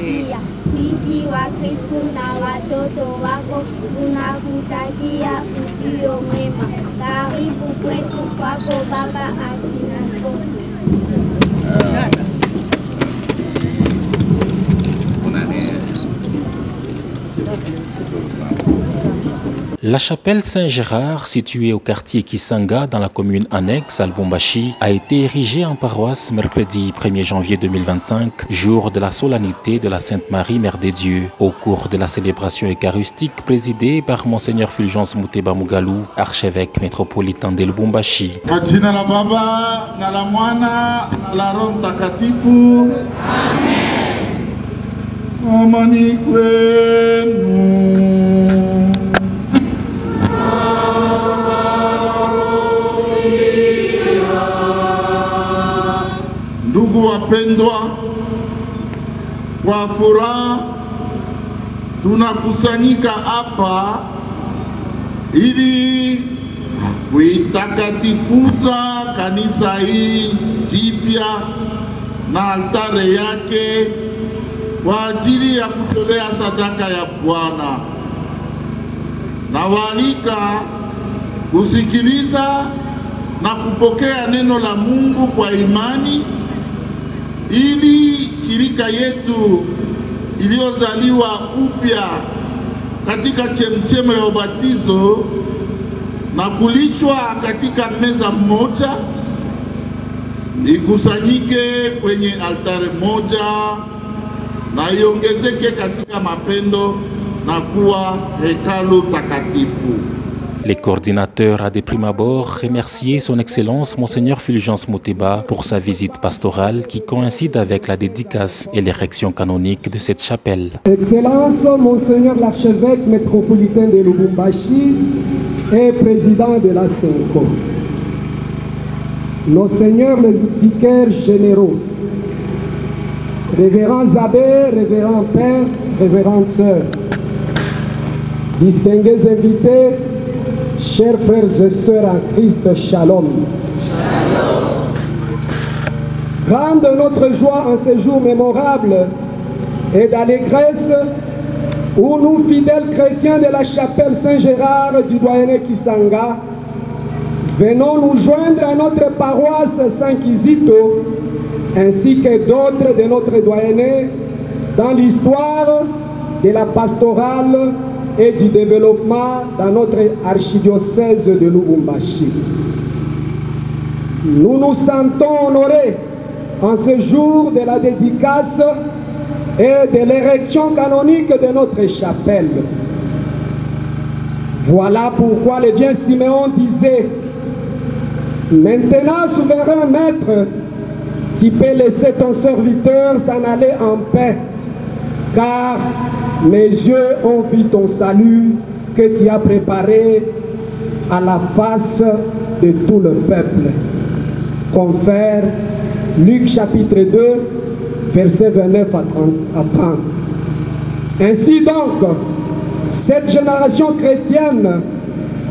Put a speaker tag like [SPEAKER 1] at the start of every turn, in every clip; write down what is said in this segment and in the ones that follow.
[SPEAKER 1] pia sisi wa Kristo na watoto wako tunakutajia ujio mwema. Karibu kwetu kwako Baba Askofu.
[SPEAKER 2] La chapelle Saint-Gérard, située au quartier Kisanga, dans la commune annexe à Lubumbashi, a été érigée en paroisse mercredi 1er janvier 2025, jour de la solennité de la Sainte Marie, Mère des Dieux. Au cours de la célébration eucharistique présidée par Monseigneur Fulgence Muteba Mugalu, archevêque métropolitain de Lubumbashi.
[SPEAKER 3] Ndugu wapendwa, kwa furaha tunakusanyika hapa ili kuitakatifuza kanisa hii jipya na altare yake kwa ajili ya kutolea sadaka ya Bwana. Nawaalika kusikiliza na kupokea neno la Mungu kwa imani, ili shirika yetu iliyozaliwa upya katika chemchemo ya ubatizo na kulishwa katika meza mmoja ikusanyike kwenye altare moja na iongezeke katika mapendo na kuwa hekalu takatifu.
[SPEAKER 2] Les coordinateurs a de prime abord remercié son Excellence Monseigneur Fulgence Muteba pour sa visite pastorale qui coïncide avec la dédicace et l'érection canonique de cette chapelle.
[SPEAKER 4] Excellence Monseigneur l'archevêque métropolitain de Lubumbashi et président de la SENCO, nos seigneurs les vicaires généraux, révérends abbés, révérends pères, révérentes sœurs, distingués invités, chers frères et sœurs en Christ, shalom. Shalom. Grande notre joie en ce jour mémorable et d'allégresse où nous, fidèles chrétiens de la chapelle Saint-Gérard du doyenné Kisanga, venons nous joindre à notre paroisse Saint-Kizito ainsi que d'autres de notre doyenné dans l'histoire de la pastorale et du développement dans notre archidiocèse de Lubumbashi. Nous nous sentons honorés en ce jour de la dédicace et de l'érection canonique de notre chapelle. Voilà pourquoi le vieux Siméon disait: maintenant, souverain maître, tu peux laisser ton serviteur s'en aller en paix, car mes yeux ont vu ton salut que tu as préparé à la face de tout le peuple. Confère Luc chapitre 2, versets 29 à 30. Ainsi donc, cette génération chrétienne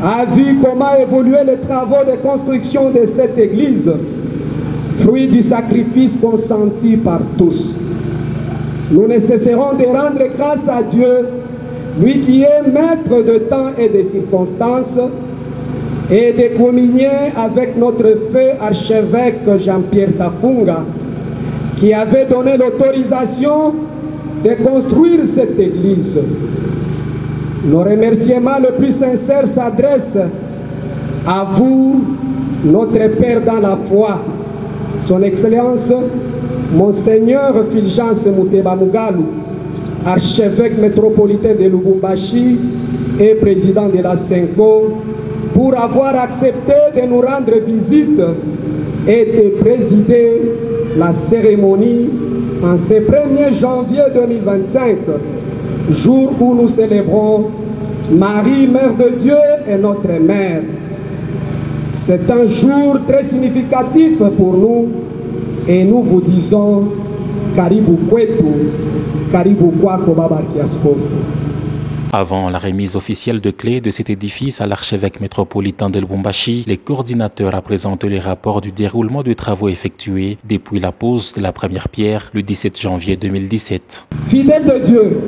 [SPEAKER 4] a vu comment évoluer les travaux de construction de cette église, fruit du sacrifice consenti par tous. Nous ne cesserons de rendre grâce à Dieu, lui qui est maître de temps et de circonstances, et de communier avec notre feu archevêque Jean-Pierre Tafunga, qui avait donné l'autorisation de construire cette église. Nos remerciements les plus sincères s'adressent à vous, notre Père dans la foi, Son Excellence Monseigneur Fulgence Muteba Mugalu, archevêque métropolitain de Lubumbashi et président de la SENCO, pour avoir accepté de nous rendre visite et de présider la cérémonie en ce 1er janvier 2025, jour où nous célébrons Marie, Mère de Dieu et notre Mère. C'est un jour très significatif pour nous et nous vous disons Karibu kwetu, Karibu kwako Baba Askofu.
[SPEAKER 2] Avant la remise officielle de clés de cet édifice à l'archevêque métropolitain de Lubumbashi, les coordinateurs a présenté les rapports du déroulement des travaux effectués depuis la pose de la première pierre le 17 janvier 2017.
[SPEAKER 4] Fidèles de Dieu,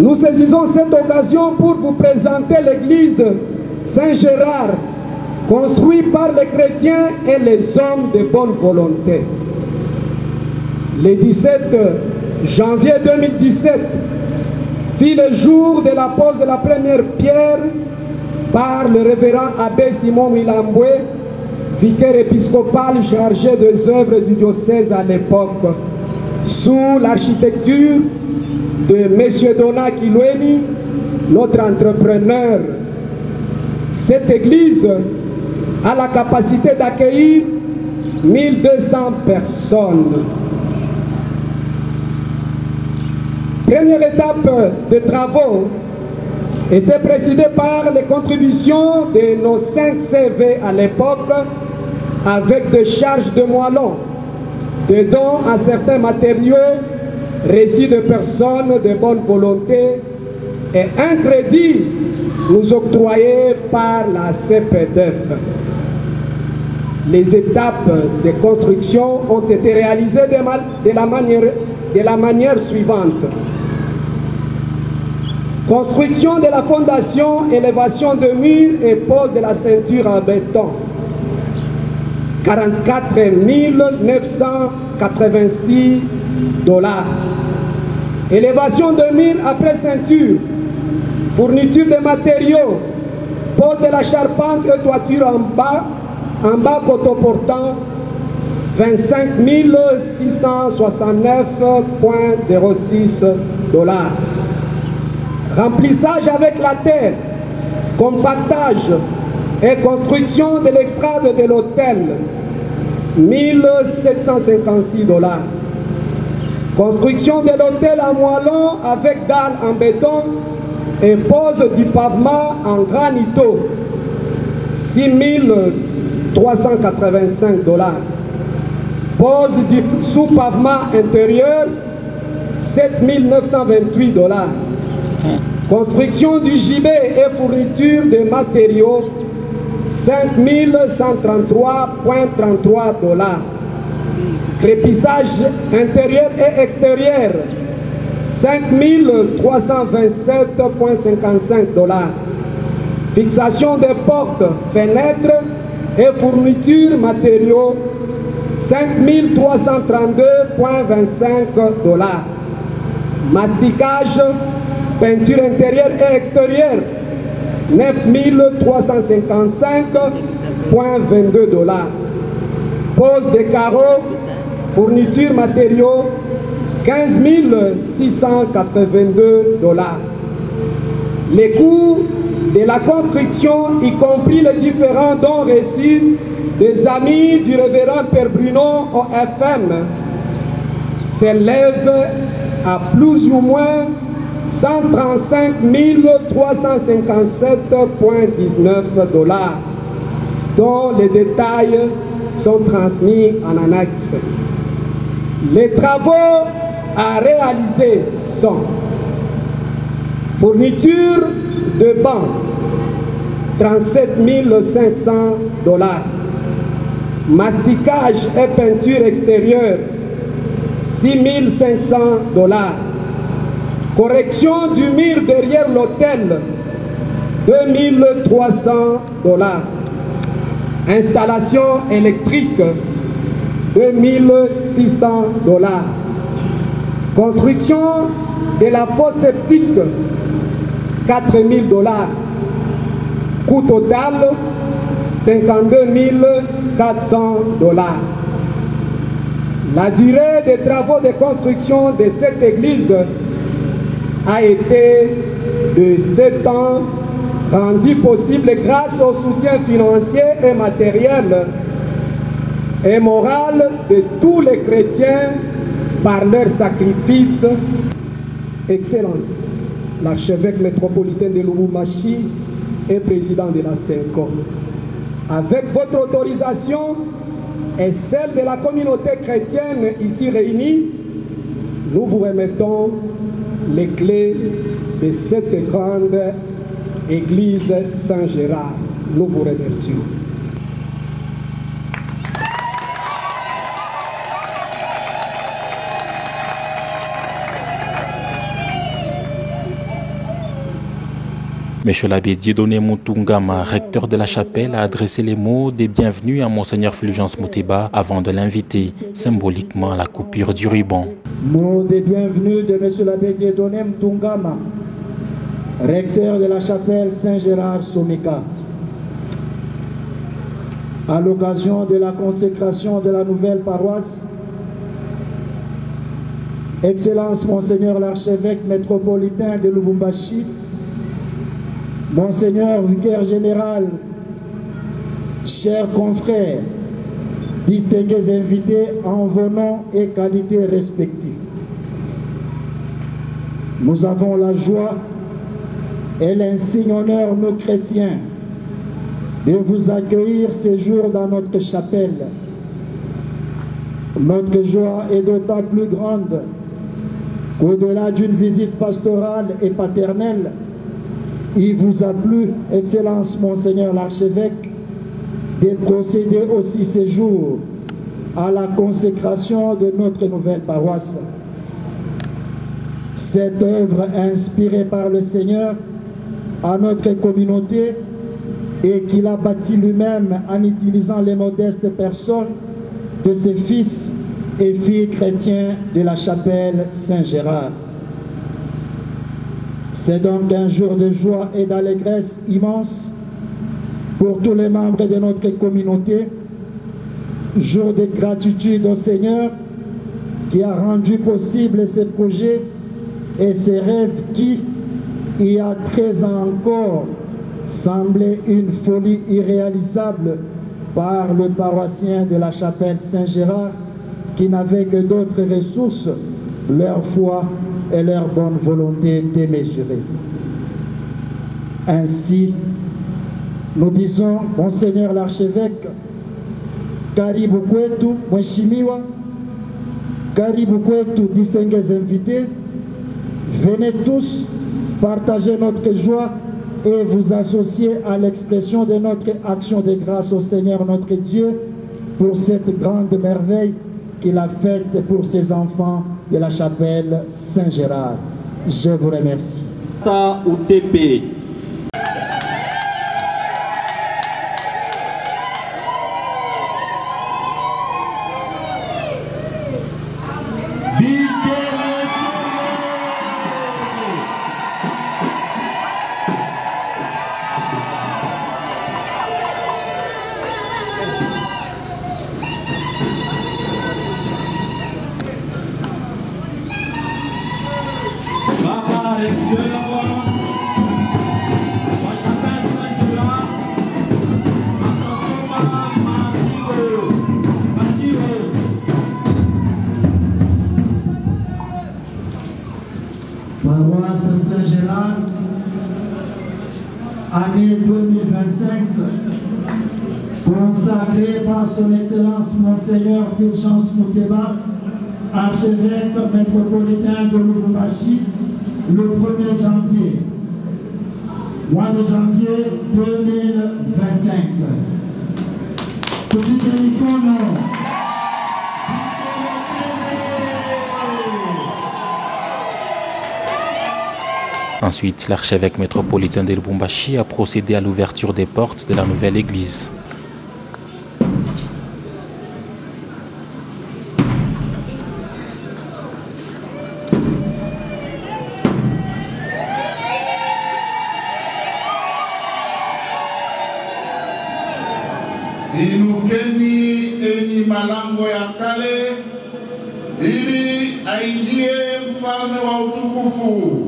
[SPEAKER 4] nous saisissons cette occasion pour vous présenter l'église Saint-Gérard, construite par les chrétiens et les hommes de bonne volonté. Le 17 janvier 2017 fut le jour de la pose de la première pierre par le révérend abbé Simon Wilambwe, vicaire épiscopal chargé des œuvres du diocèse à l'époque, sous l'architecture de M. Dona Kilweni, notre entrepreneur. Cette église a la capacité d'accueillir 1200 personnes. Première étape de travaux était précédée par les contributions de nos 5 CV à l'époque, avec des charges de moellons, des dons à certains matériaux, récits de personnes de bonne volonté et un crédit nous octroyé par la CPDF. Les étapes de construction ont été réalisées de la manière suivante. Construction de la fondation, élévation de murs et pose de la ceinture en béton. 44 986 $. Élévation de murs après ceinture. Fourniture de matériaux. Pose de la charpente et toiture en bas coteau-portant. 25 669,06 $. Remplissage avec la terre, compactage et construction de l'estrade de l'hôtel, 1756 $. Construction de l'hôtel en moellon avec dalles en béton et pose du pavement en granito, 6385 $. Pose du sous-pavement intérieur, 7928 $. Construction du gibet et fourniture de matériaux, 5133,33 $. Crépissage intérieur et extérieur, 5327,55 $. Fixation des portes, fenêtres et fourniture matériaux, 5332,25 $. Masticage, peinture intérieure et extérieure, 9355,22 $. Pose des carreaux, fourniture matériaux, 15 682 $. Les coûts de la construction, y compris les différents dons reçus des amis du révérend Père Bruno au FM, s'élèvent à plus ou moins 135 357,19 $, dont les détails sont transmis en annexe. Les travaux à réaliser sont fourniture de bancs, 37 500 $, masticage et peinture extérieure, 6 500 $, correction du mur derrière l'hôtel, 2300 $, installation électrique, 2600 $, construction de la fosse septique, 4000 $, coût total, 52 400 $. La durée des travaux de construction de cette église a été de 7 ans, rendu possible grâce au soutien financier et matériel et moral de tous les chrétiens par leur sacrifice. Excellence, l'archevêque métropolitain de Lubumbashi et président de la CENCO. Avec votre autorisation et celle de la communauté chrétienne ici réunie, nous vous remettons les clés de cette grande église Saint-Gérard. Nous vous remercions.
[SPEAKER 2] Monsieur l'abbé Dieudonné Mutungama, recteur de la chapelle, a adressé les mots des bienvenus à Monseigneur Fulgence Muteba avant de l'inviter symboliquement à la coupure du ruban.
[SPEAKER 5] Mots des bienvenus de Monsieur l'abbé Dieudonné Mutungama, recteur de la chapelle Saint-Gérard Somika. À l'occasion de la consécration de la nouvelle paroisse, Excellence Monseigneur l'archevêque métropolitain de Lubumbashi, Monseigneur vicaire général, chers confrères, distingués invités en vos noms et qualités respectives. Nous avons la joie et l'insigne honneur, nos chrétiens, de vous accueillir ce jour dans notre chapelle. Notre joie est d'autant plus grande qu'au-delà d'une visite pastorale et paternelle, il vous a plu, Excellence Monseigneur l'archevêque, de procéder aussi ce jour à la consécration de notre nouvelle paroisse. Cette œuvre inspirée par le Seigneur à notre communauté et qu'il a bâtie lui-même en utilisant les modestes personnes de ses fils et filles chrétiens de la chapelle Saint-Gérard. C'est donc un jour de joie et d'allégresse immense pour tous les membres de notre communauté, jour de gratitude au Seigneur qui a rendu possible ces projets et ces rêves qui, il y a 13 ans encore, semblaient une folie irréalisable par le paroissien de la chapelle Saint-Gérard qui n'avait que d'autres ressources, leur foi et leur bonne volonté démesurée. Ainsi, nous disons, Monseigneur l'archevêque, karibu kwetu mheshimiwa, karibu kwetu distingués invités, venez tous partager notre joie et vous associer à l'expression de notre action de grâce au Seigneur notre Dieu pour cette grande merveille qu'il a faite pour ses enfants de la chapelle Saint-Gérard. Je vous remercie.
[SPEAKER 6] UTP.
[SPEAKER 5] Paroisse Saint-Gérard, année 2025, consacrée par son Excellence Monseigneur Fulgence Muteba, archevêque métropolitain de Lubumbashi, le 1er janvier, mois de janvier 2025. Petit Nicono.
[SPEAKER 2] Ensuite, l'archevêque métropolitain de Lubumbashi a procédé à l'ouverture des portes de la nouvelle église.
[SPEAKER 3] Inukeni enyi malango ya kale ili aingie mfalme wa utukufu.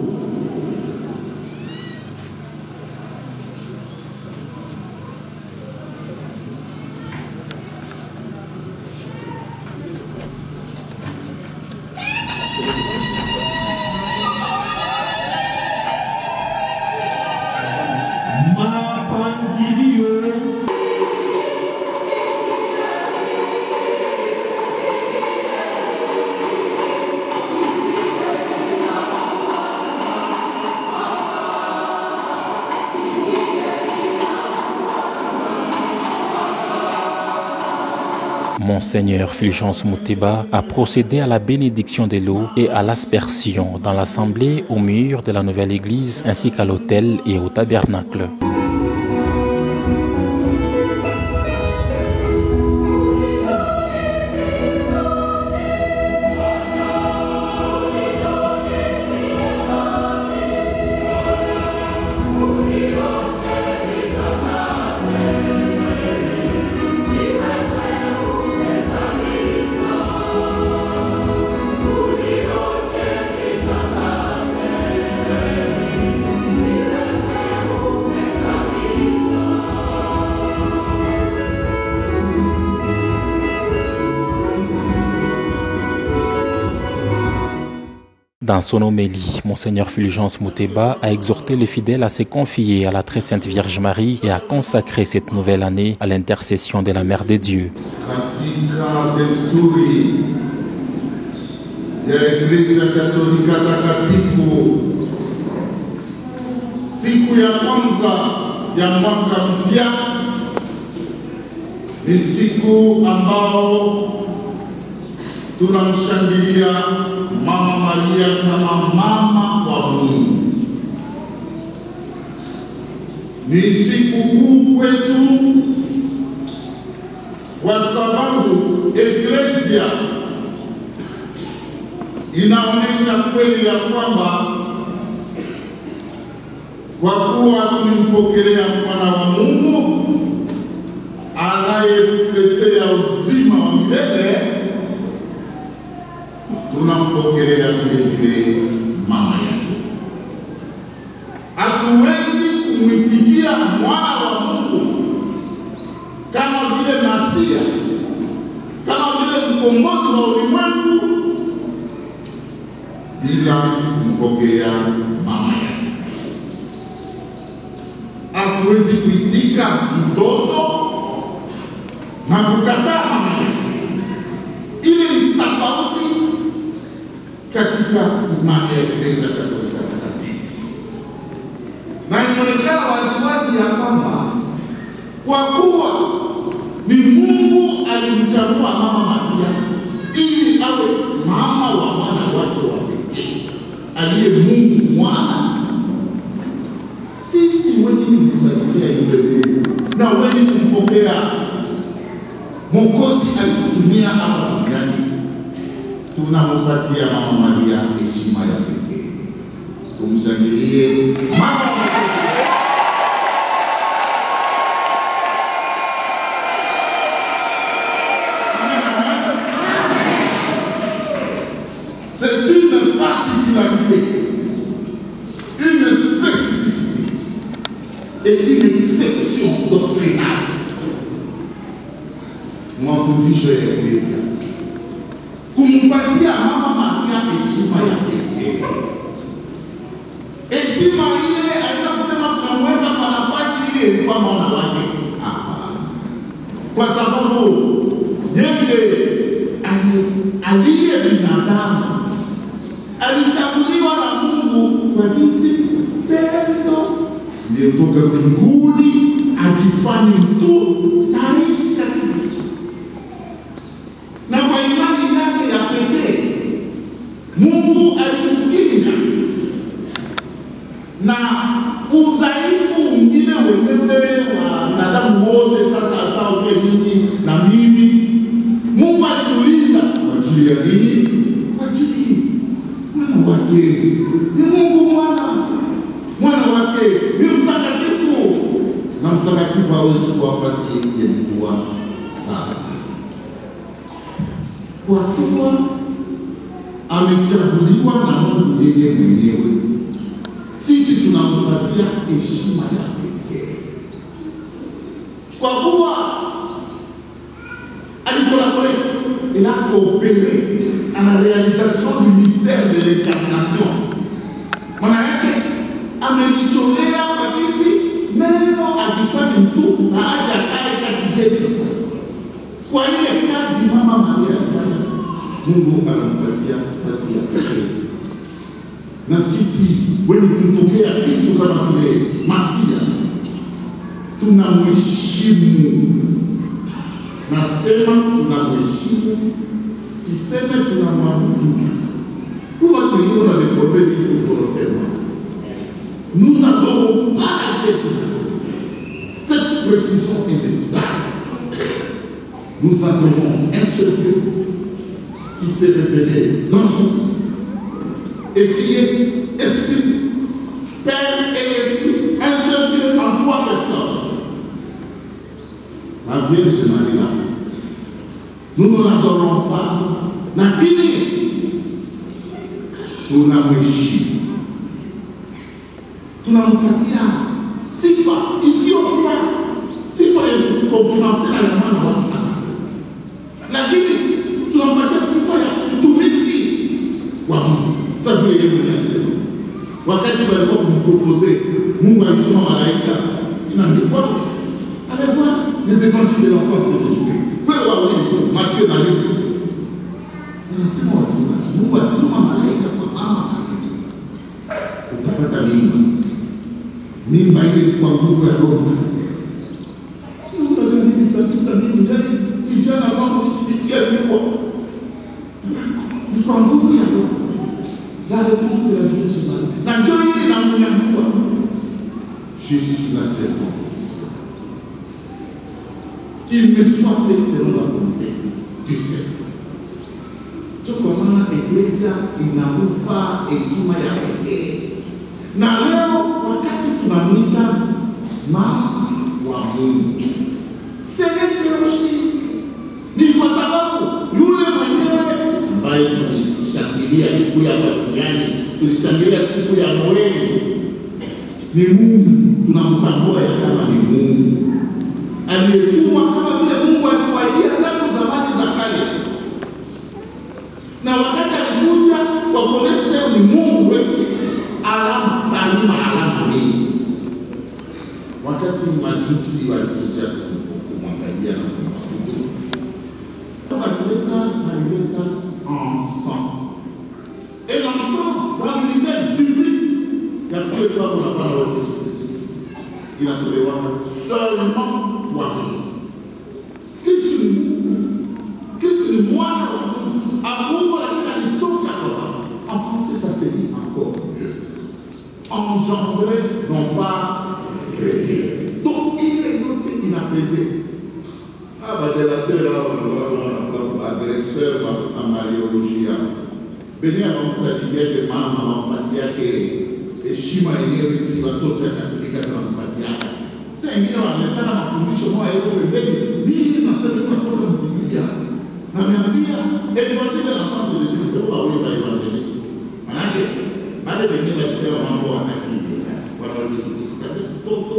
[SPEAKER 2] Monseigneur Fulgence Muteba a procédé à la bénédiction de l'eau et à l'aspersion dans l'assemblée au mur de la nouvelle église ainsi qu'à l'autel et au tabernacle. Dans son homélie, Monseigneur Fulgence Muteba a exhorté les fidèles à se confier à la très sainte Vierge Marie et à consacrer cette nouvelle année à l'intercession de la Mère de Dieu.
[SPEAKER 3] Katika desturi ya Eklezia Katolika Takatifu, siku ya kwanza ya mwaka mpya ni siku ambao tunamshangilia Mama Maria kama mama wa Mungu. Ni siku kuu kwetu kwa sababu Eklezia inaonyesha kweli ya kwamba kwa kuwa tulimpokelea mwana wa Mungu anayetuletea uzima wa milele, tunampokelea vile mama yake. Hatuwezi kumwitikia mwana wa Mungu kama vile Masia, kama vile mkombozi wa ulimwengu bila kumpokea mama yake. Hatuwezi kuitika mtoto na kukataa mama yake. Ile ni tofauti katika imani ya Eklezia Katolika Takatifu. Na inaonekana waziwazi ya kwamba kwa kuwa ni Mungu alimchagua Mama Maria ili awe mama wa mwana wake wa pekee aliye Mungu mwana, sisi wenye kumsaidia yule Mungu na wenye kumpokea Mwokozi alitutumia hapa duniani, tunampatia Mama Maria heshima ya pekee. Tumshangilie mama wa Mwokozi. C'est une particularité, une spécificité et une exception doctrinale. Mafundisho ya Eklezia kumpatia Mama Maria heshima ya pekee. Heshima ile anaposema tunamweka kwa nafasi ile kwa mwana wake, kwa sababu yeye aliye binadamu alichaguliwa na Mungu kwa jinsi tendo iliyotoka mbinguni ajifanye mtu na aishi katika na kwa imani yake ya pekee Mungu alimkinga na udhaifu mwingine wenyewe wa wanadamu wote. Sasa sawa kwa nyinyi na mimi, Mungu alitulinda kwa ajili ya nini? Kwa ajili mwana wake ni Mungu mwana wake ni mtakatifu, na mtakatifu hawezi kuwa fasi ya mkuu sana. Kwa kuwa amechaguliwa na Mungu yeye mwenyewe, sisi tunampatia heshima ya pekee. Kwa kuwa alikolabore et a coopéré à la réalisation du mystère de l'incarnation. Maana yake amejitolea kabisa neno akifanya mtu na aje akae katikati. Kwa ile kazi Mama Maria alifanya, Mungu anampatia nafasi ya pekee. Na sisi wenye kumpokea Kristo kama vile Masia tunamheshimu nasema tunamheshimu, siseme tunamwabudu. Pour votre pays, on a développé volontairement. Nous n'adorons pas la Jésus. Cette précision est vitale. Nous adorons un seul Dieu qui s'est révélé dans son Fils et qui est Esprit, Père et Esprit, un seul Dieu en 3 personnes. La Vierge Marie, nous ne l'adorons pas. La Trinité. Tunamheshimu, tunampatia sifa isiyokuwa sifa ya kumpensa na mwana wake, lakini tunampatia sifa ya mtumishi wa Mungu. Sasa vile yeye anasema, wakati walikuwa kumpropose Mungu alituma malaika, inaandikwa alikuwa les évangiles de l'enfance de Jésus. Kwa hiyo wale Matthieu na Luc anasema Mungu alituma malaika utapata mimba ile kwa nguvu ya Roho. Unataka nini utapita nini gani kijana wangu usifikie huko? Ni kwa nguvu ya Roho. La réponse de la Vierge Marie. Na ndio ile na mnyanyua. Je suis la servante de Christ. Qu'il me soit fait selon la volonté du Seigneur. Tu comprends, l'Église inamupa heshima ya pekee. Na leo wakati tunamwita mama wa Mungu, ni kwa sababu yule mwenyewe ambaye tulishangilia siku ya duniani, tulishangilia siku ya Noeli, ni Mungu. Tunamtambua ya kama ni Mungu aliyetumwa, kama vile Mungu alikuahidia tangu zamani za kale. Na wakati alikuja kwa kuonesha ni Mungu, alama nini? Wakati majusi walikuja kumwangalia na kumwabudu, walileta ensemble. Et l'ensemble dans l'univers biblique, il y a peu de temps qu'on a parlé de Jésus. Il a trouvé seulement moi. Qu'est-ce que moi en français, ça se dit encore mieux. Engendré, non pas créé. Donc, il est noté inapaisé. Ah, bah, délateur, agresseur, à mariologie. Béni à l'homme, ça dit que maman, patia, que Shima est réussi, va tout faire catholique à la patia. C'est un million à l'état dans la condition, moi, et pour le béni, lui, dans cette fois, il y a. Na miambia évangile de l'enfance de Jésus ndio wao évangéliste. Maana baada ya wengine kusema mambo akili. Bwana Yesu toto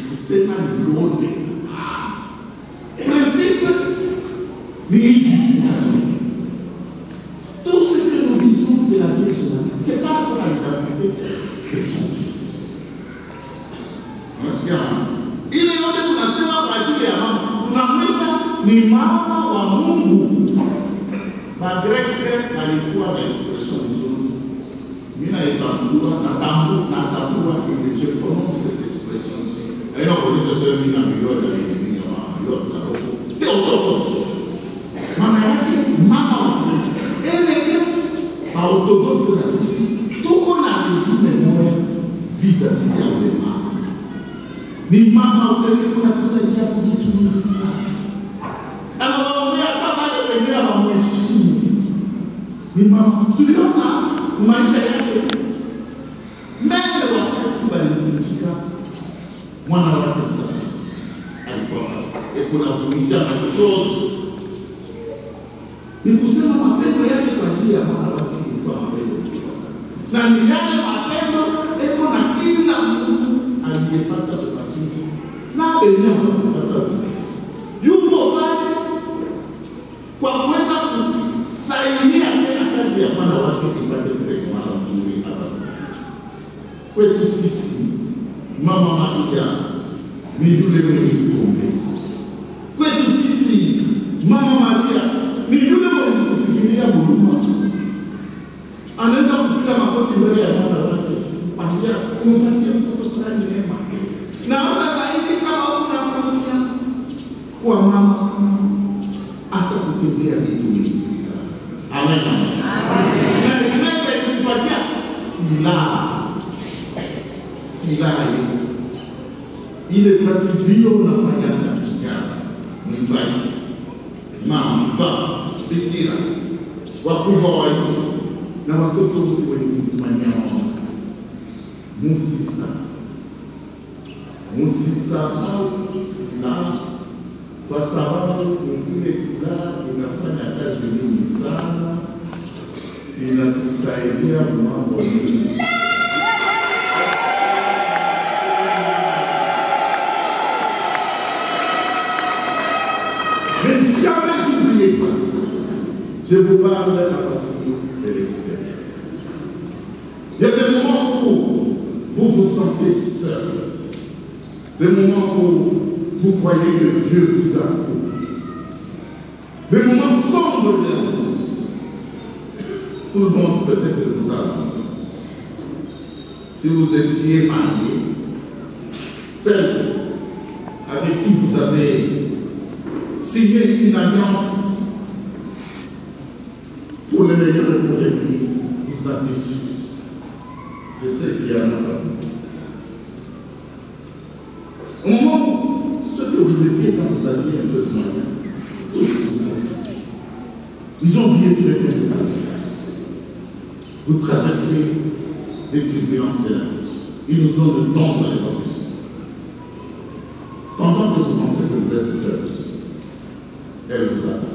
[SPEAKER 3] kusema yote. Principe ni tout ce que nous visons de la Vierge Marie, c'est pas pour la liberté de son Fils. Il est noté tunasema kwa ajili ya mama. Tunamwita ni mama wa Mungu. Magreke alikuwa na expression nzuri. Mimi natambua que je prononce cette expression ici. Et non, vous dites que mimi na milioni ya mimi na milioni na roho. Theotokos. Maana yake mama wa Mungu. Ba orthodoxe na sisi tuko na régime moja vis-à-vis ya wale mama. Ni mama ule kuna kusaidia kujituliza. Anawaambia kama yeye anamheshimu. Ni mama tuliona maisha yake. Mbele wakati balimfika mwana wake sasa. Alikuwa kuna kuisha na chose. Ni kusema mapendo yake kwa ajili ya mwana wake ilikuwa mapendo kubwa sana. Na ni yale mapendo eko na kila mtu aliyepata ubatizo. Na benyewe kupata ubatizo. Yuko pale kwa kuweza kusaidia tena kazi ya mwana wake ipate kupeleka mwana mzuri hapa. Kwetu sisi mama Maria ni yule mwenye kuombea. Kwetu sisi mama Maria ni yule mwenye kusikilia huruma. Anaenda kupiga magoti mbele ya mwana wake, ambia kumpatia mtoto fulani neema. Na sasa hivi kama una confiance kwa mama silaha ile klasikio unafanya na kijana mwimbaji mamba bikira wakubwa wa nchi na watoto wote wenye kumtumania Mungu. Msisahau silaha, kwa sababu ile silaha inafanya kazi nyingi sana, inatusaidia mambo mengi. Mais jamais oubliez ça. Je vous parle à partir de l'expérience. Il y a des moments où vous vous sentez seul. Des moments où vous croyez que Dieu vous a oublié. Des moments sombres de la vie. Tout le monde peut-être vous a oublié. Si vous étiez marié, celle avec qui vous avez signé une alliance pour le meilleur et pour le pire, vous a déçu. Je sais qu'il y en a pas. Au moment où ce que vous étiez quand vous aviez un peu de moyens, tous vous ont dit. Ils ont oublié tous les peines de la vie. Vous traversez les turbulences de la vie. Ils nous ont le temps de les voir. Pendant que vous pensez que vous êtes seul, elle vous attend.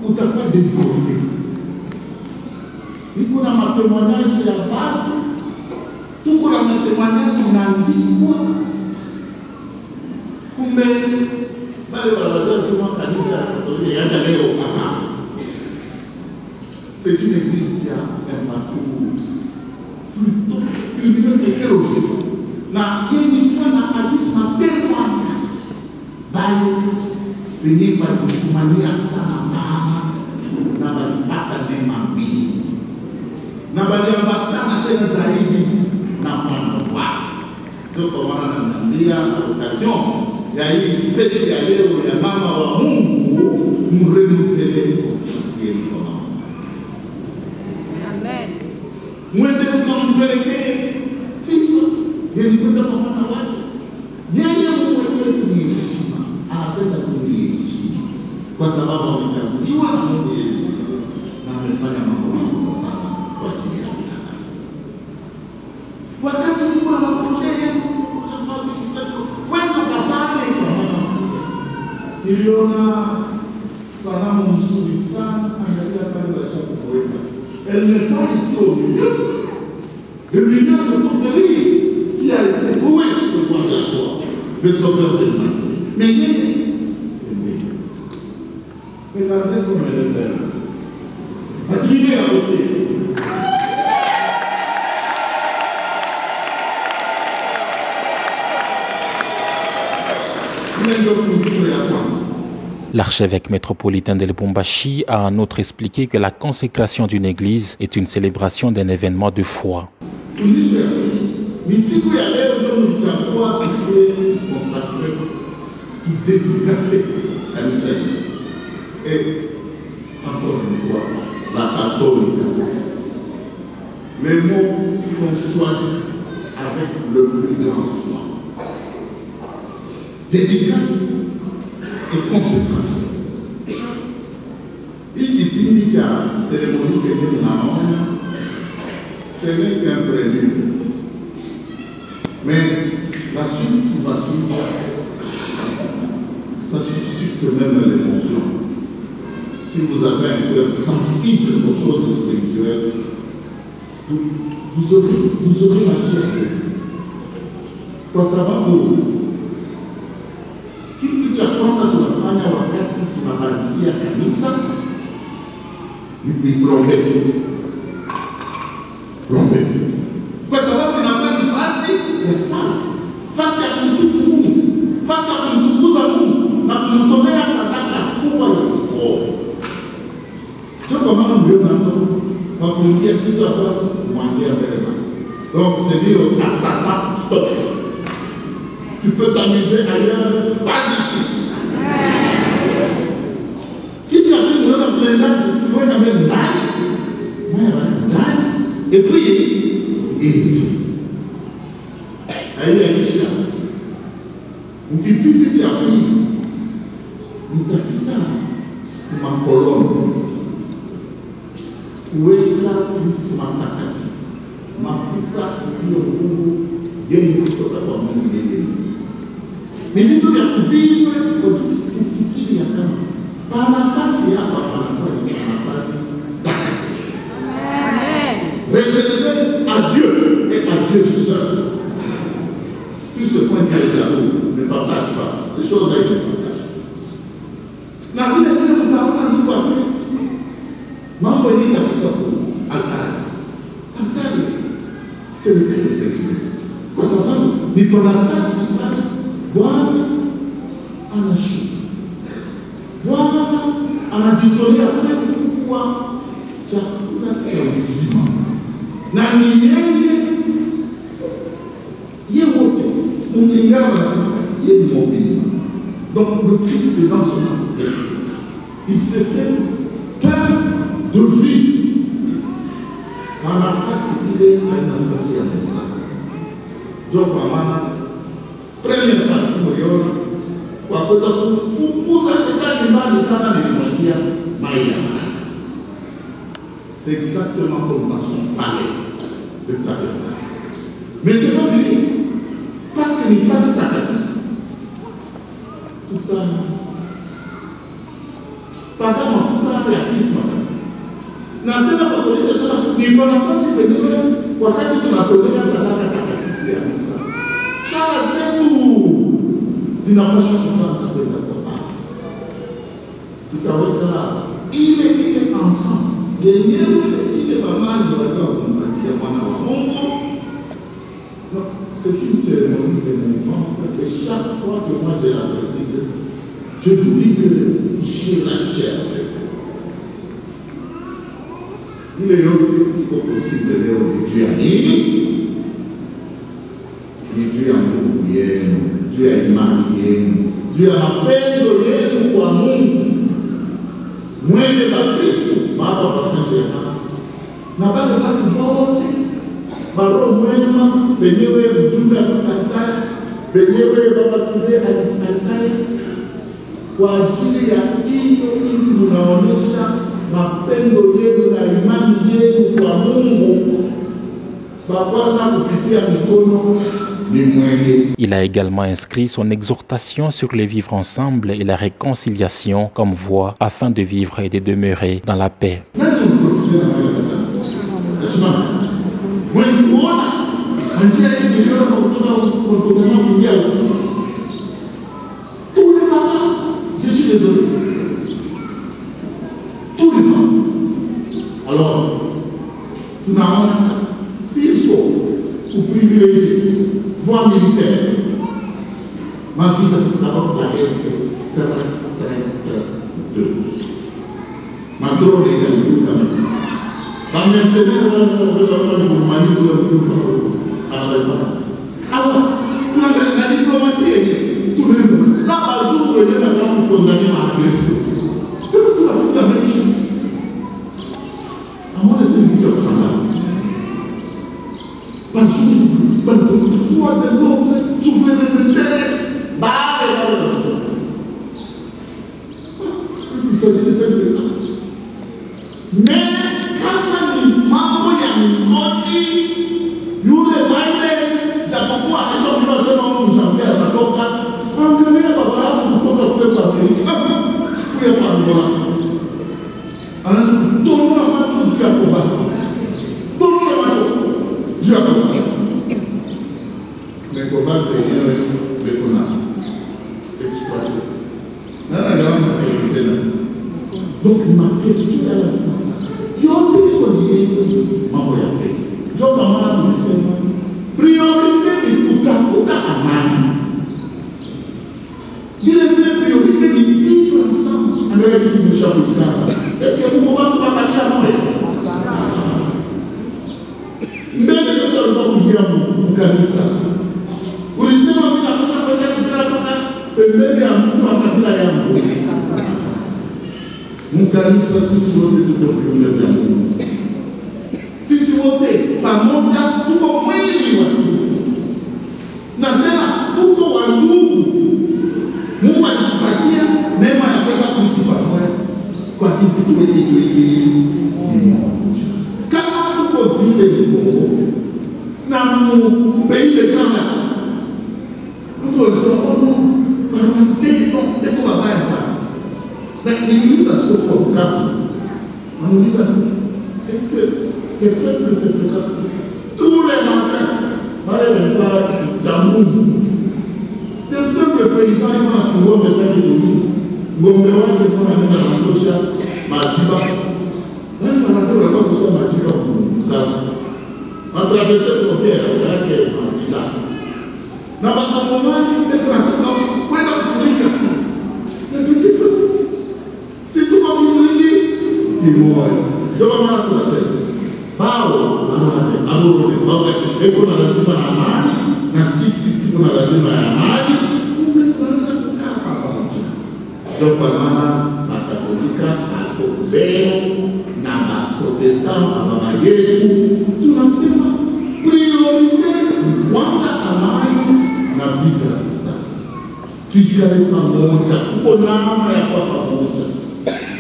[SPEAKER 3] Utakuwa dégoûté. Niko na matemoignage ya watu, tuko na matemoignage unaandikwa. Kumbe bale wanasema kanisa ya Katoliki hata leo hapa. C'est une église qui a un parcours plutôt curieux et théologique. Na yeye kwa na hadisi matemoignage. Bali wenye kutumania sana mama na walipata neema mbili na waliambatana tena zaidi na mwana wao. Ndio kwa maana ananiambia occasion ya hii fete ya leo ya mama wa Mungu, mrenouveler confiance kwa mama. Amen. Mwende kumpelekea sifa yeye kwenda kwa mwana wake. Yeye mwenyewe ni heshima, anapenda kuniheshimu kwa sababu amechaguliwa na Mungu yeye na amefanya mambo makubwa sana kwa ajili ya binadamu. Wakati niko na maprojekti wewe ukapale kwa mama, niliona sanamu nzuri sana, angalia pale la shaka kuweka. Elle n'est pas ici au milieu. Le milieu c'est pour celui qui a été voué sur le point de la croix, le sauveur de l'humanité. Mais il est regardez comme elle est belle. Admirez la beauté.
[SPEAKER 2] L'archevêque métropolitain de Lubumbashi a en outre expliqué que la consécration d'une église est une célébration d'un événement de foi.
[SPEAKER 3] Et encore une fois, la catholique. Les mots sont choisis avec le plus grand foi. Dédicace et consécration. Il y a une cérémonie que nous avons, ce n'est qu'un prélude. Mais la suite qui va suivre, ça suscite même l'émotion. Si vous avez un cœur sensible aux choses spirituelles, vous aurez la chair. Kwa sababu kitu cha kwanza tunafanya wakati tunabarikia kanisa ni kuiplombe. Kwa sababu inakuwa ni fasi ya sala, fasi ya kumsifu Mungu, fasi ya kumtukuza Mungu na kumtolea sadaka kubwa ya wokovu. Kwa maana mliona hapo kwa kuingia kitu cha kwanza kumwangia mbele bwana. Donc c'est dire à Satan stop. Tu peux t'amuser ailleurs, pas ici. de prier et de dire. Aïe, Aïcha, nous qui plus de diable, nous t'inquiétons, ma colonne, où est la crise, ma catatis, ma futa, et puis il y a une autre monde. Mais nous devons vivre au dispositif qu'il y a par la face et par la face d'accueil. Réservé à Dieu et à Dieu seul. Tout ce point qui a été à vous ne partage pas. Ces choses-là, ils ne partagent pas. La vie est une parole à nous après. M'envoyer la vie à Altar, c'est le cœur de l'Église. Parce que nous, pour la face, boire à la chute. Boire à la dictonée après pourquoi tu as un ciment. Donc le Christ est dans son âme. Il s'est fait plein de vie. Dans la face, il est à une face à ça. Donc, première partie, pour acheter l'image de ça dans les moyens, c'est exactement comme dans son palais de tabernacle. Mais c'est pas fini. Parce que les faces tabernacle, tout à pendant mon foutage à Christ, n'entendez pas que c'est ça. Mais quand la face est venue, wakati tunatolea sadaka takatifu ya misa. Sala zetu zinapaswa kupata kwenda kwa Baba. Tutaweka ile ensemble yenyewe ile mamaji walikuwa kumpatia mwana wa Mungu. C'est une cérémonie de mon ventre et chaque fois que moi j'ai la préside, je vous dis que je la chair. Il est possible de Dieu à Nini, Dieu à Mouvouyé, Dieu à Imanié, Dieu à Pédoyé, ou à Moun. Moi, j'ai Baptiste, ma papa Saint-Germain. N'a pas de pas de bonté. Baro Mouema, Benewe, Djouga, Altaï, Benewe, Babakoudé, Altaï, Wajiri ya hiyo unaonesha mapendo yenu na imani yenu kwa Mungu. Bakwaza kupitia mikono ni mwenye.
[SPEAKER 2] Il a également inscrit son exhortation sur le vivre ensemble et la réconciliation comme voie afin de vivre et de demeurer dans la paix.
[SPEAKER 3] Tous les enfants, je suis désolé. Tous les enfants. Alors, tout le monde, s'il faut, pour privilégier, voie militaire, ma vie d'abord la guerre est très douce. Ma drôle est dans le bout. Quand même, c'est alors, la diplomatie, tout le monde, là, par jour, il y a un homme condamné à l'agression. Mais tout la fout à même chose. À moi, c'est une vidéo comme ça. Par jour, par jour, toi, de l'homme, souveraineté, bah, il s'agit de tel. Mais, quand on m'a envoyé un côté, nous les baillons, japokuwa hizo bila sema Mungu msafia atatoka. Angalia baba kutoka kule kwa Amerika. Kuya kwa Angola. Anaanza kutoa macho juu ya kubaki. Toa macho juu ya kubaki. Mais kubaki yenyewe beko na exploiter. Nana gawama tena. Donc ma question est la sasa. Yote iko ni mambo ya pekee. Ndio maana tunasema priorité ni kutafuta amani. Zile priorité ni vivre ensemble. Angalia kisi nimeshafika. Est-ce que vous pouvez kupatia moyo? Mbele Yesu alikuwa kuingia mkanisa. Ulisema mimi nataka kwenda kutoka pembeni ya mtu akakula yangu. Mkanisa sisi wote tuko viumbe vya Mungu. Sisi wote pamoja tuko mwili wa Kristo. Na tena tuko wandugu. Mungu alitupatia neema ya kuweza kuishi pamoja kwa kisi tuweke kama tuko vile na pays de Canada. Mtu alisema ndiko babaya sana. Na niliuliza askofu wa Bukavu. Namuuliza, est-ce que le peuple se fréquente tous les matins? Mare pas jambu. Dem simple paysan ina kuwa metani tu. Ngombe wake kuna nenda kutosha majiba. Nani anataka kwa kusema majiba ngazi. Atravesser frontière yake visa. Na bakamomani ndio tunataka kwenda kutumika. Na tukipo si tuko kimwili kimoja. Ndio maana tunasema bao amorode eko na lazima ya amani na sisi tuko na lazima ya amani. Kumbe tunaweza kukaa pamoja. Ndio kwa maana Katolika, askofu Belo na Protestant baba yetu tunasema priorite kwanza amani na vivre ensemble. Tukikae pamoja, kuko namna ya kuwa pamoja.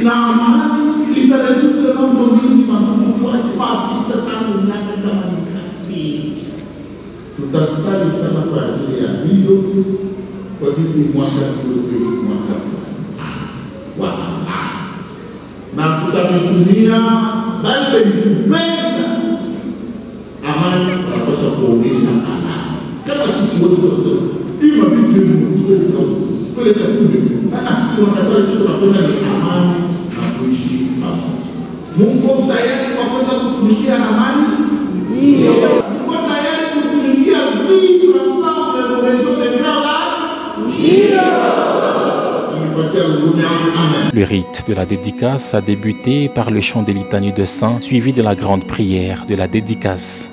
[SPEAKER 3] Na amani italeta mambo mengi makubwa kwa vita tangu miaka kama mingapi. Tutasali sana kwa ajili ya hiyo kwa kisi mwaka huu mwaka wa na tutatumia bali kupenda amani tunapaswa kuonyesha amani. Kama sisi wote tunasema hii mabibi kule kule tunataka tunakwenda ni amani na kuishi pamoja. Mungu tayari kwa kuweza kutumikia amani? Ndio. Mungu tayari kutumikia vivre ensemble le réseau de Canada? Ndio.
[SPEAKER 2] Le rite de la dédicace a débuté par le chant des litanies de saints, suivi de la grande prière de la dédicace.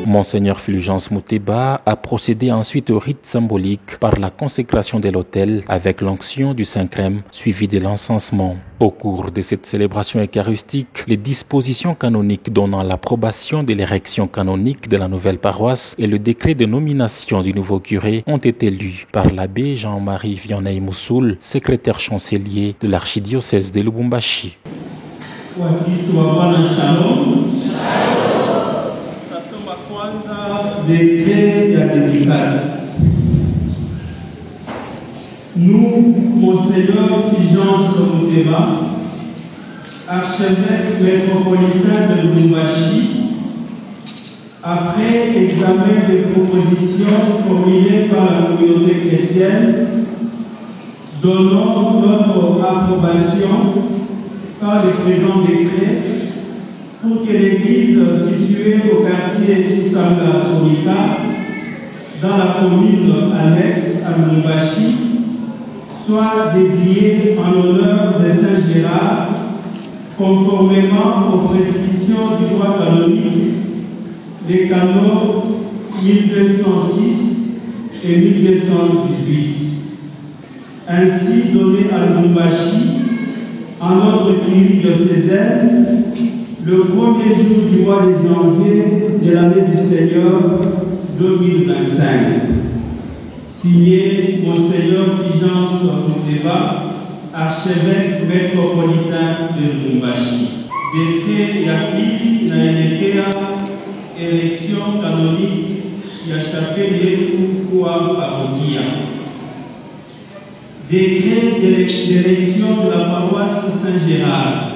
[SPEAKER 2] Monseigneur Fulgence Mouteba a procédé ensuite au rite symbolique par la consécration de l'autel avec l'onction du Saint-Crème suivi de l'encensement. Au cours de cette célébration eucharistique, les dispositions canoniques donnant l'approbation de l'érection canonique de la nouvelle paroisse et le décret de nomination du nouveau curé ont été lus par l'abbé Jean-Marie Vianney Moussoul, secrétaire chancelier de l'archidiocèse de Lubumbashi.
[SPEAKER 7] Décret de la dédicace. Nous, Monseigneur Fulgence Mouteba, archevêque métropolitain de Lubumbashi, après examen des propositions formulées par la communauté chrétienne, donnons notre approbation par le présent décret pour que l'église située au quartier Isanga Sorita, dans la commune annexe à Lubumbashi, soit dédiée en l'honneur de Saint Gérard, conformément aux prescriptions du droit canonique, des canons 1206 et 1218. Ainsi donné à Lubumbashi, en notre curie diocésaine, le premier jour du mois de janvier de l'année du Seigneur 2025. Signé Monseigneur Fulgence Mouteba, archevêque métropolitain de Lubumbashi. Décret ya pili inaelekea élection canonique ya chapelle yetu kuwa parokia. Décret d'élection de la paroisse Saint-Gérard.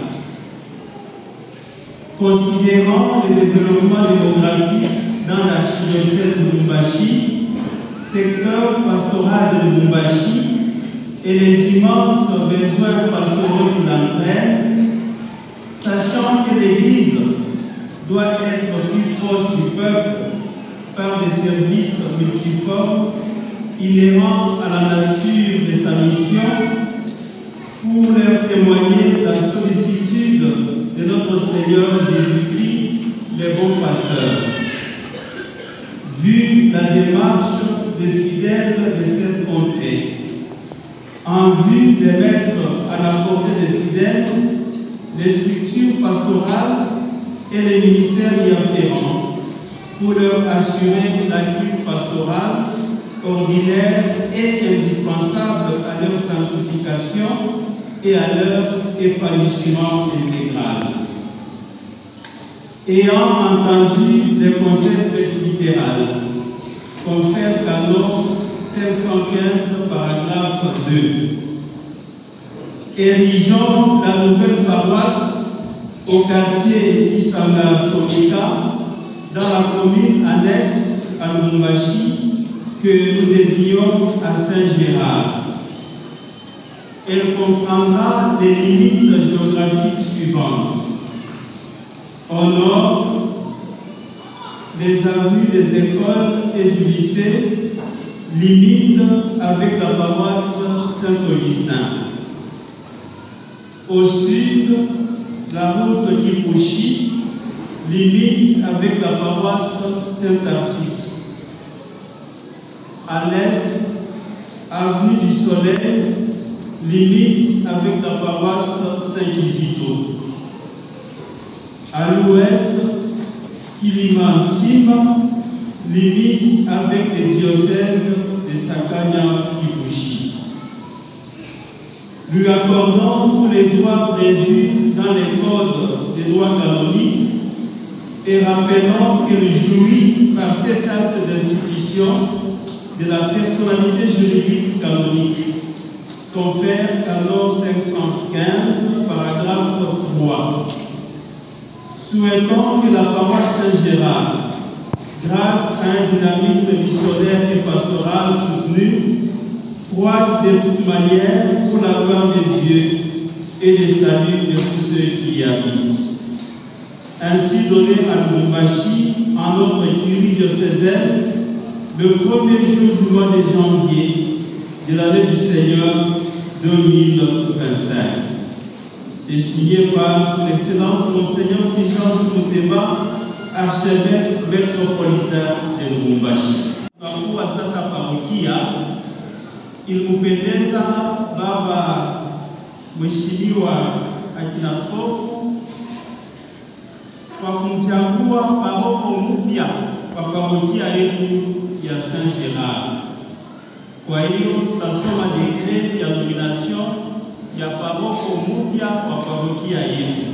[SPEAKER 7] Considérant le développement démographique dans l'archidiocèse de Lubumbashi, secteur pastoral de Lubumbashi et les immenses besoins pastoraux qui l'entraînent, sachant que l'Église doit être plus proche du peuple par des services multiformes inhérents à la nature de sa mission, pour leur témoigner demander la sollicitude de notre Seigneur Jésus-Christ, le bon pasteur. Vu la démarche des fidèles de cette contrée, en vue de mettre à la portée des fidèles les structures pastorales et les ministères y afférents pour leur assurer la lutte pastorale ordinaire et indispensable à leur sanctification et à leur épanouissement intégral. Ayant entendu les conseils presbytéral, confère canon 515, paragraphe 2. Érigeons la nouvelle paroisse au quartier Kisanga Sonika, dans la commune annexe à Lubumbashi, que nous dédions à Saint-Gérard. Elle comprendra les limites géographiques suivantes. Au nord, les avenues des écoles et du lycée limitent avec la paroisse Saint-Augustin. Au sud, la route Kipushi limite avec la paroisse Saint-Tarsis. À l'est, avenue du Soleil limite avec la paroisse Saint-Kizito. À l'ouest, Kilimansima limite avec les diocèses de Sakanya-Kibushi. Lui accordons tous les droits prévus dans les codes des droits canoniques et rappelons qu'elle jouit par cet acte d'institution de la personnalité juridique canonique. Confère canon 515, paragraphe 3. Souhaitons que la paroisse Saint-Gérard, grâce à un dynamisme missionnaire et pastoral soutenu, croisse de toute manière pour la gloire de Dieu et le salut de tous ceux qui y habitent. Ainsi donné à Lubumbashi, en notre curie diocésaine, le premier jour du mois de janvier de l'année du Seigneur 2025. Et signé par son Excellence Monseigneur Fulgence Muteba, archevêque métropolitain de Lubumbashi. Kwa sasa parokia ilipendeza Baba Mheshimiwa akina askofu kwa kumchagua paroko mpya kwa parokia yetu ya Saint Gérard. Kwa hiyo tutasoma dekret ya nomination ya paroko mpya kwa parokia yetu.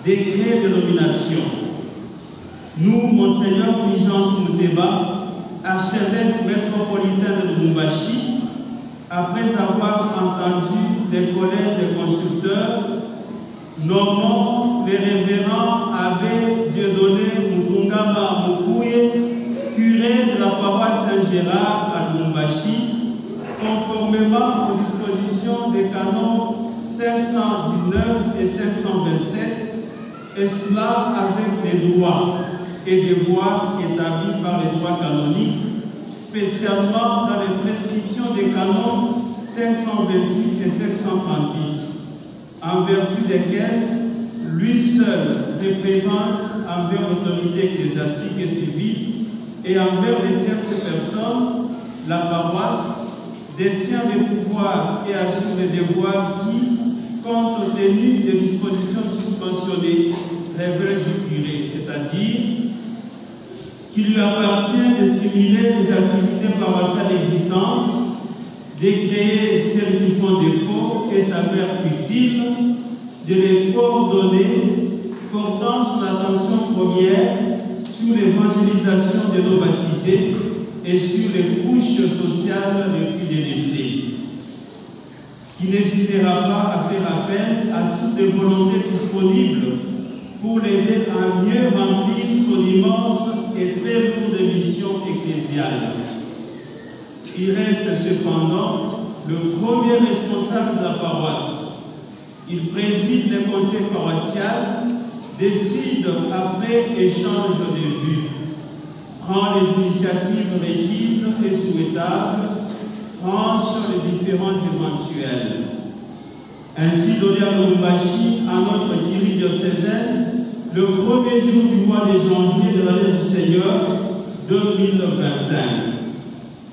[SPEAKER 7] Décret de nomination. Nous, Monseigneur Fulgence Muteba, archevêque métropolitain de Lubumbashi, après avoir entendu les collèges des consulteurs, nommons les révérends abbé Dieudonné Mukungama Mukuye, curé de la paroisse Saint-Gérard à Lubumbashi, conformément aux dispositions des canons 519 et 527, et cela avec les droits et devoirs établis par les droits canoniques, spécialement dans les prescriptions des canons 528 et 538, en vertu desquels lui seul représente envers l'autorité ecclésiastique et civile et envers les tierces personnes, la paroisse détient les pouvoirs et assure les devoirs qui, compte tenu des dispositions suspensionnées, révèlent du curé, c'est-à-dire qu'il lui appartient de stimuler les activités paroissiales existantes, de créer celles qui font défaut et s'avèrent utiles, de les coordonner, portant son attention première sur l'évangélisation de nos baptisés et sur les couches sociales les plus délaissées. Il n'hésitera pas à faire appel à toutes les volontés disponibles pour l'aider à mieux remplir son immense et très lourde mission ecclésiale. Il reste cependant le premier responsable de la paroisse. Il préside les conseils paroissial, décide après échange de vues, prend les initiatives requises et souhaitables, tranche les différences éventuelles. ainsi donné à Lubumbashi, à notre curie diocésaine, le premier jour du mois de janvier de l'année du Seigneur 2025.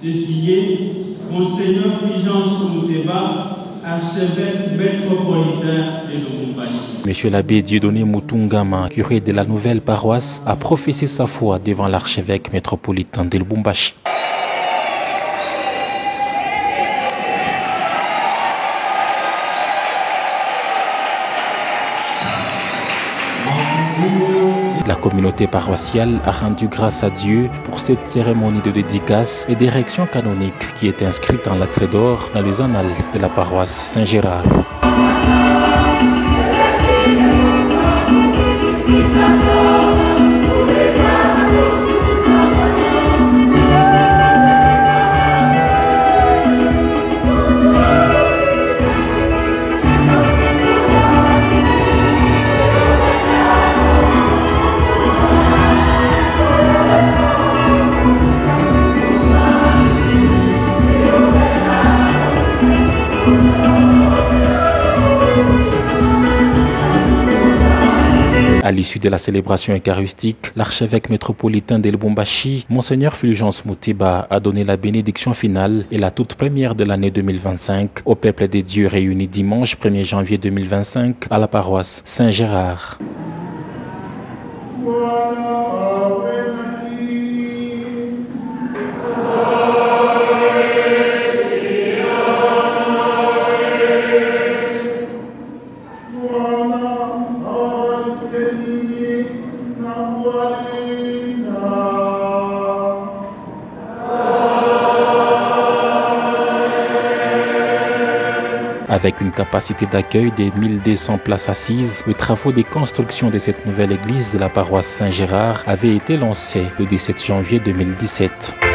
[SPEAKER 7] C'est signé Monseigneur Fulgence Muteba, archevêque métropolitain de Lubumbashi.
[SPEAKER 2] Monsieur l'abbé Dieudonné Mutungama, curé de la nouvelle paroisse, a professé sa foi devant l'archevêque métropolitain de Lubumbashi. La communauté paroissiale a rendu grâce à Dieu pour cette cérémonie de dédicace et d'érection canonique qui est inscrite en lettres d'or dans les annales de la paroisse Saint-Gérard. À l'issue de la célébration eucharistique, l'archevêque métropolitain de Lubumbashi, Monseigneur Fulgence Muteba, a donné la bénédiction finale et la toute première de l'année 2025 au peuple des dieux réunis dimanche 1er janvier 2025 à la paroisse Saint-Gérard. Avec une capacité d'accueil de 1200 places assises, les travaux de construction de cette nouvelle église de la paroisse Saint-Gérard avaient été lancés le 17 janvier 2017.